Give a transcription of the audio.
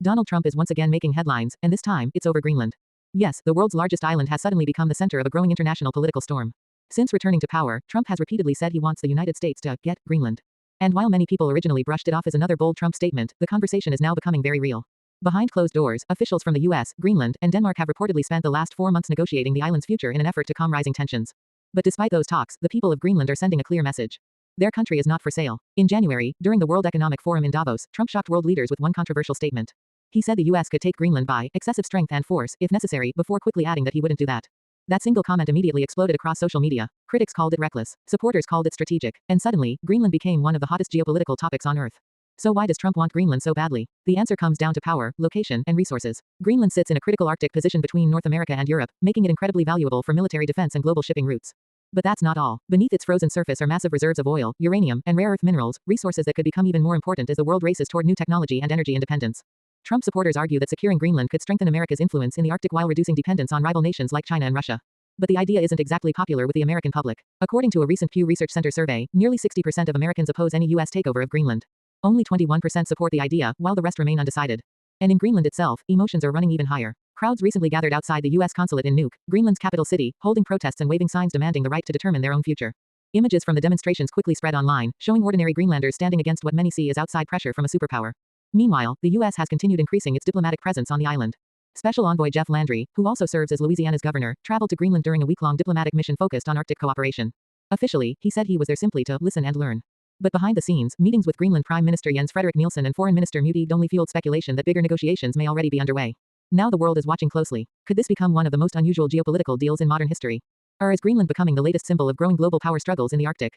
Donald Trump is once again making headlines, and this time, it's over Greenland. Yes, the world's largest island has suddenly become the center of a growing international political storm. Since returning to power, Trump has repeatedly said he wants the United States to get Greenland. And while many people originally brushed it off as another bold Trump statement, the conversation is now becoming very real. Behind closed doors, officials from the US, Greenland, and Denmark have reportedly spent the last 4 months negotiating the island's future in an effort to calm rising tensions. But despite those talks, the people of Greenland are sending a clear message. Their country is not for sale. In January, during the World Economic Forum in Davos, Trump shocked world leaders with one controversial statement. He said the US could take Greenland by excessive strength and force, if necessary, before quickly adding that he wouldn't do that. That single comment immediately exploded across social media. Critics called it reckless, supporters called it strategic, and suddenly, Greenland became one of the hottest geopolitical topics on Earth. So why does Trump want Greenland so badly? The answer comes down to power, location, and resources. Greenland sits in a critical Arctic position between North America and Europe, making it incredibly valuable for military defense and global shipping routes. But that's not all. Beneath its frozen surface are massive reserves of oil, uranium, and rare earth minerals, resources that could become even more important as the world races toward new technology and energy independence. Trump supporters argue that securing Greenland could strengthen America's influence in the Arctic while reducing dependence on rival nations like China and Russia. But the idea isn't exactly popular with the American public. According to a recent Pew Research Center survey, nearly 60% of Americans oppose any US takeover of Greenland. Only 21% support the idea, while the rest remain undecided. And in Greenland itself, emotions are running even higher. Crowds recently gathered outside the US consulate in Nuuk, Greenland's capital city, holding protests and waving signs demanding the right to determine their own future. Images from the demonstrations quickly spread online, showing ordinary Greenlanders standing against what many see as outside pressure from a superpower. Meanwhile, the US has continued increasing its diplomatic presence on the island. Special Envoy Jeff Landry, who also serves as Louisiana's governor, traveled to Greenland during a week-long diplomatic mission focused on Arctic cooperation. Officially, he said he was there simply to listen and learn. But behind the scenes, meetings with Greenland Prime Minister Jens Frederik Nielsen and Foreign Minister Mute only fueled speculation that bigger negotiations may already be underway. Now the world is watching closely. Could this become one of the most unusual geopolitical deals in modern history? Or is Greenland becoming the latest symbol of growing global power struggles in the Arctic?